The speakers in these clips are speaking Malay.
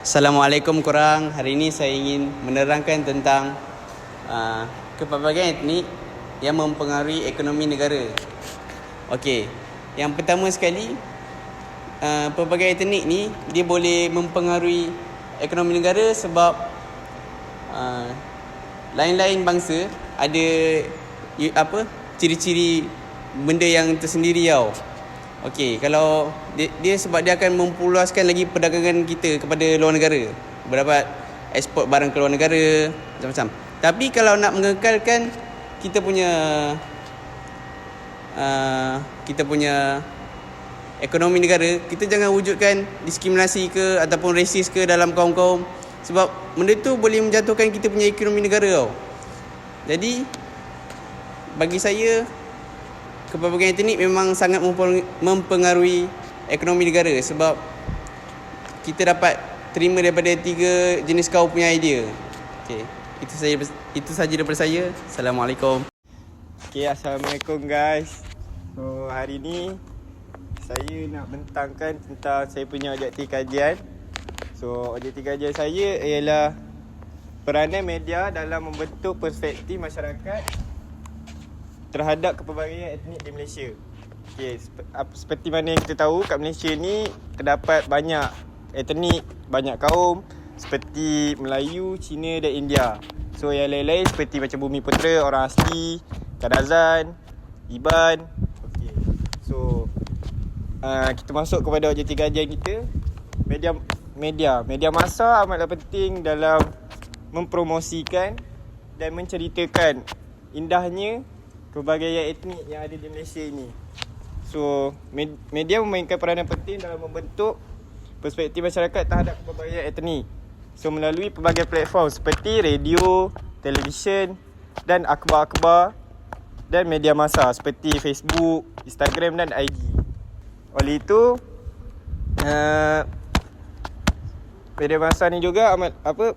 Assalamualaikum korang. Hari ini saya ingin menerangkan tentang kepelbagaian etnik yang mempengaruhi ekonomi negara. Okey, yang pertama sekali, pelbagai etnik ni dia boleh mempengaruhi ekonomi negara sebab lain-lain bangsa ada ciri-ciri benda yang tersendiri tau. Okey, kalau dia sebab dia akan mempuluskan lagi perdagangan kita kepada luar negara, berdapat ekspor barang ke luar negara macam-macam. Tapi kalau nak mengekalkan kita punya ekonomi negara, kita jangan wujudkan diskriminasi ke ataupun resis ke dalam kaum-kaum, sebab benda tu boleh menjatuhkan kita punya ekonomi negara tau. Jadi bagi saya, kepelbagaian etnik memang sangat mempengaruhi ekonomi negara sebab kita dapat terima daripada 3 jenis kaum punya idea. Okey, itu saja daripada saya. Assalamualaikum. Okay, Assalamualaikum guys. So hari ni saya nak bentangkan tentang saya punya objektif kajian. So objektif kajian saya ialah peranan media dalam membentuk perspektif masyarakat terhadap kepelbagaian etnik di Malaysia. Okay, seperti mana yang kita tahu, kat Malaysia ni terdapat banyak etnik, banyak kaum seperti Melayu, Cina dan India. So yang lain-lain seperti macam Bumiputera, orang asli, Kadazan, Iban. Okay. So kita masuk kepada objektif kajian kita. Media massa amatlah penting dalam mempromosikan dan menceritakan indahnya kepelbagaian etnik yang ada di Malaysia ini. So media memainkan peranan penting dalam membentuk perspektif masyarakat terhadap kepelbagaian etnik. So melalui pelbagai platform seperti radio, televisyen dan akhbar-akhbar dan media massa seperti Facebook, Instagram dan IG. Oleh itu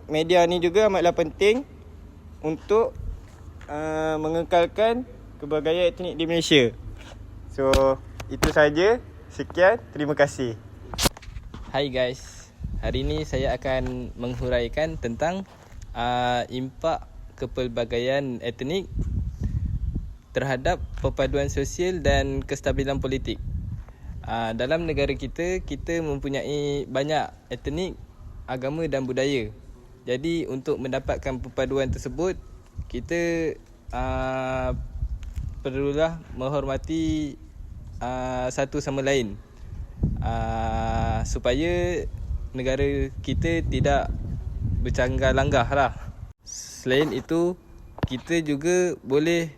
media ni juga amatlah penting untuk mengekalkan kepelbagaian etnik di Malaysia. So itu saja. Sekian, terima kasih. Hai guys, hari ini saya akan menghuraikan tentang impak kepelbagaian etnik terhadap perpaduan sosial dan kestabilan politik. Dalam negara kita mempunyai banyak etnik, agama dan budaya. Jadi untuk mendapatkan perpaduan tersebut, kita perlulah menghormati satu sama lain supaya negara kita tidak bercanggal-langgah lah. Selain itu, kita juga boleh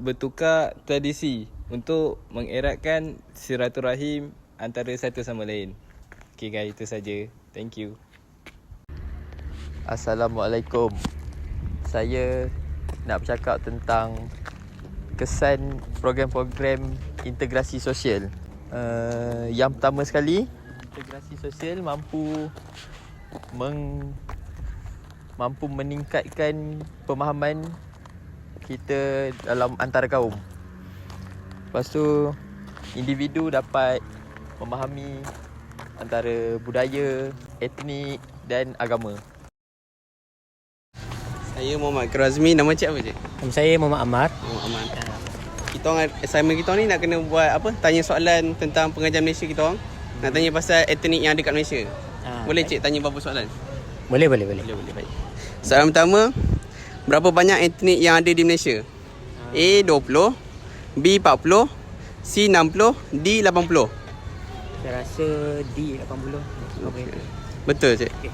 bertukar tradisi untuk mengeratkan silaturahim antara satu sama lain. Okay guys, itu saja. Thank you. Assalamualaikum. Saya nak bercakap tentang kesan program-program integrasi sosial. Yang pertama sekali, integrasi sosial mampu meningkatkan pemahaman kita dalam antara kaum. Lepas tu, individu dapat memahami antara budaya, etnik dan agama. Saya Muhammad Kerazmi. Nama cik apa cik? Nama saya Muhammad Ahmad. Muhammad Ahmad. Kita orang assignment kita ni nak kena buat tanya soalan tentang pengajian Malaysia kita orang. Nak tanya pasal etnik yang ada kat Malaysia. Boleh cik tanya berapa soalan? Boleh. Baik. Soalan pertama, berapa banyak etnik yang ada di Malaysia? A 20, B 40, C 60, D 80. Saya rasa D 80. Okay. Betul cik? Okay.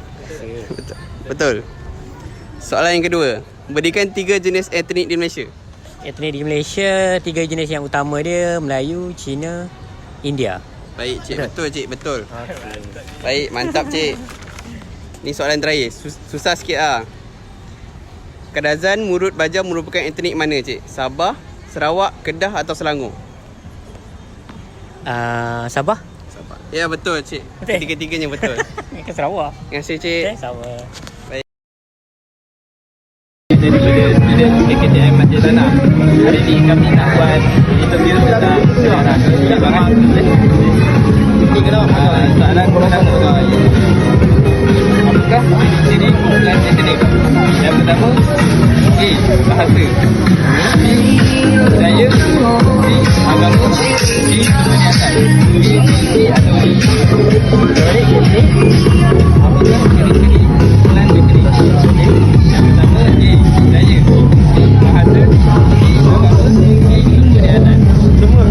Betul. Soalan yang kedua, berikan 3 jenis etnik di Malaysia. Etnik di Malaysia, 3 jenis yang utama dia Melayu, Cina, India. Baik cik, betul cik, betul. Baik, mantap cik. Ni soalan terakhir, susah sikit lah. Kadazan, Murut, Bajau merupakan etnik mana cik? Sabah, Sarawak, Kedah atau Selangor? Sabah. Ya betul cik. Betul? Tiga-tiganya betul. Ke Sarawak. Terima kasih cik. Sama. Daripada student KKTM Masjid Tanah. Hari ini kami nak buat interview tentang seorang soalan pertama. apakah ciri dan etnik? Yang pertama, A. Bahasa, B. Budaya, C. Agama, D. Kebanyakan. B atau D? Apakah ciri-ciri dan etnik? Yang pertama, A. Budaya, B. Bahasa, C. Agama, D. Kebanyakan. Semua.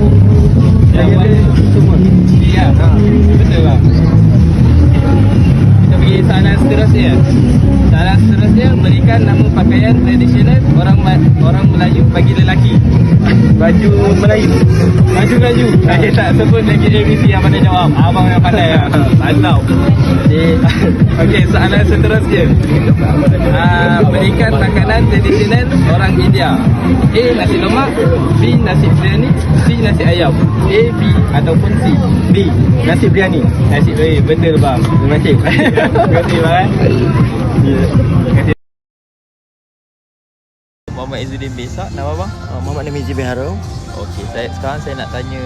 Jawapan Semua. ya, betul bang. Kita pergi soalan seterusnya. Soalan seterusnya, berikan nama pakaian tradisional orang Melayu bagi lelaki. Baju Melayu. Baju Melayu. Saya tak sebut lagi ABC yang pandai jawab. Abang yang pandai lah. Mantap. Okey, soalan seterusnya. Berikan makanan tradisional orang India. A. Nasi lemak, B. Nasi biryani, C. Nasi ayam. A, B ataupun C. B. Nasi biryani. Nasi biryani. Betul bang. Terima kasih. Terima kasih bang. Muhammad Izzuddin Besak. Nama abang? Muhammad Namizi bin Harum. Okey, sekarang saya nak tanya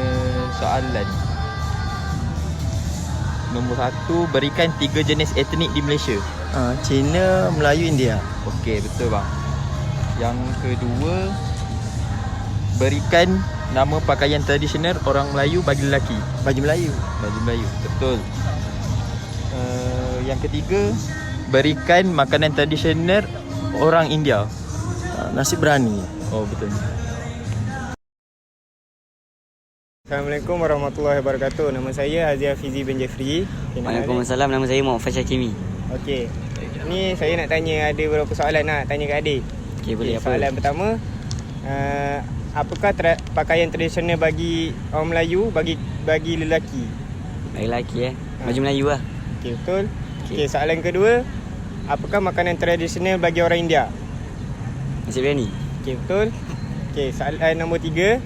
soalan. Nombor 1, berikan 3 jenis etnik di Malaysia. Cina, Melayu, India. Okey, betul bang. Yang kedua, berikan nama pakaian tradisional orang Melayu bagi lelaki. Baju Melayu. Baju Melayu, betul. Yang ketiga, berikan makanan tradisional orang India. Nasi berani. Oh, betul. Assalamualaikum warahmatullahi wabarakatuh. Nama saya Azia Fizi bin Jeffrey. Waalaikumsalam, nama saya Muhammad Fasyah Kimi. Okey. Ni saya nak tanya, ada beberapa soalan nak tanya kat adik. Okey, boleh apa? Soalan pertama, apakah pakaian tradisional bagi orang Melayu bagi lelaki? Bagi lelaki Baju Melayu lah. Okey, betul. Okey, soalan kedua, apakah makanan tradisional bagi orang India? Nasi biryani. Okey, betul. Okey, soalan nombor 3.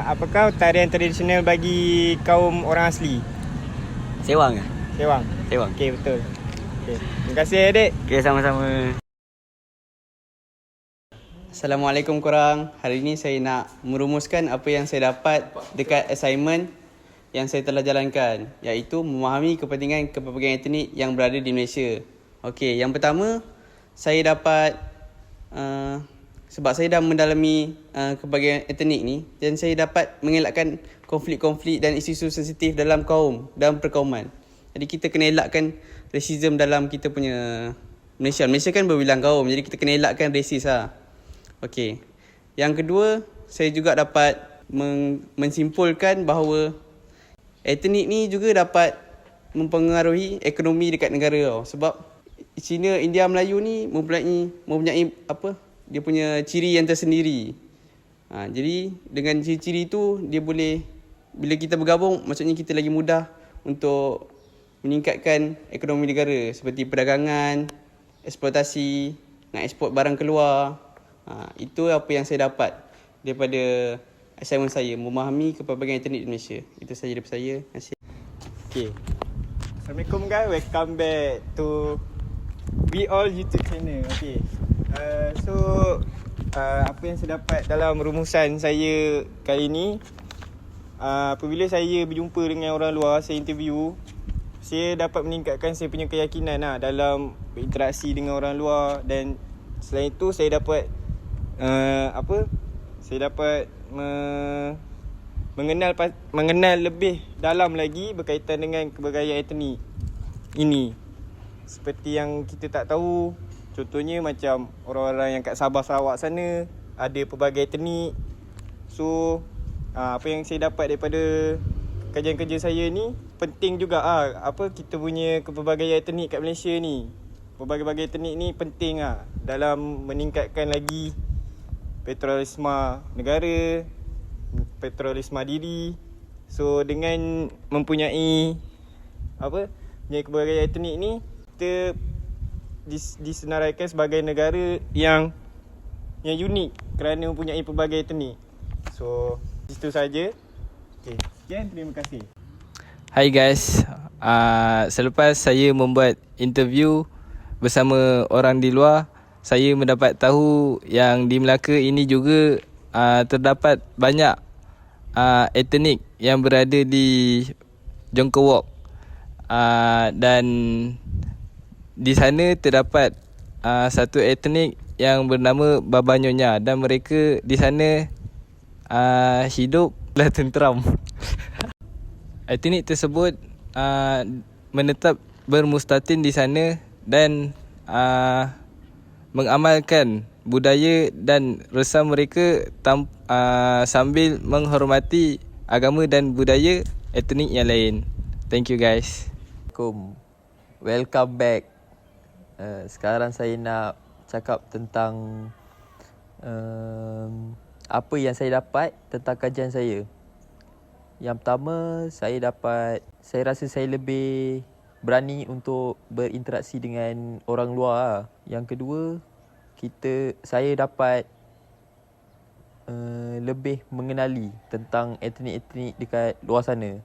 Apakah tarian tradisional bagi kaum orang asli? Sewang ke? Sewang. Sewang. Okey, betul. Okey. Terima kasih adik. Okey, sama-sama. Assalamualaikum korang. Hari ini saya nak merumuskan apa yang saya dapat dekat assignment yang saya telah jalankan, iaitu memahami kepentingan kepelbagaian etnik yang berada di Malaysia. Okey, yang pertama saya dapat sebab saya dah mendalami kepelbagaian etnik ni, dan saya dapat mengelakkan konflik-konflik dan isu-isu sensitif dalam perkauman. Jadi kita kena elakkan racism dalam kita punya Malaysia. Malaysia kan berbilang kaum, jadi kita kena elakkan rasis lah. Okey. Yang kedua, saya juga dapat mensimpulkan bahawa etnik ni juga dapat mempengaruhi ekonomi dekat negara tau. Sebab Cina, India, Melayu ni mempunyai apa? Dia punya ciri yang tersendiri. Jadi dengan ciri-ciri tu dia boleh, bila kita bergabung, maksudnya kita lagi mudah untuk meningkatkan ekonomi negara seperti perdagangan, eksploitasi, nak eksport barang keluar. Itu apa yang saya dapat daripada assignment saya, memahami kepelbagaian etnik di Malaysia. Itu saja daripada saya. Terima kasih. Okay. Assalamualaikum guys, welcome back to We All YouTube channel. Okay. Apa yang saya dapat dalam rumusan saya kali ni, apabila saya berjumpa dengan orang luar, saya interview, saya dapat meningkatkan saya punya keyakinan dalam berinteraksi dengan orang luar. Dan selain itu saya dapat mengenal lebih dalam lagi berkaitan dengan kepelbagaian etnik ini. Seperti yang kita tak tahu, contohnya macam orang-orang yang kat Sabah Sarawak sana ada pelbagai etnik. So apa yang saya dapat daripada kajian kerja saya ni, penting juga kita punya kepelbagaian etnik kat Malaysia ni. Berbagai-bagai etnik ni penting dalam meningkatkan lagi patriotisme negara, patriotisme diri. So dengan mempunyai kepelbagaian etnik ni, kita disenaraikan sebagai negara yang unik kerana mempunyai pelbagai etnik. So itu saja. Okay, sekian, terima kasih. Hai guys, selepas saya membuat interview bersama orang di luar, saya mendapat tahu yang di Melaka ini juga terdapat banyak etnik yang berada di Jongkowok, dan di sana terdapat satu etnik yang bernama Baba Nyonya dan mereka di sana hiduplah tenteram. Etnik tersebut menetap bermustatin di sana dan mengamalkan budaya dan resam mereka sambil menghormati agama dan budaya etnik yang lain. Thank you guys. Assalamualaikum. Welcome back. Sekarang saya nak cakap tentang apa yang saya dapat tentang kajian saya. Yang pertama, saya rasa saya lebih berani untuk berinteraksi dengan orang luar. Yang kedua, saya dapat lebih mengenali tentang etnik-etnik dekat luar sana.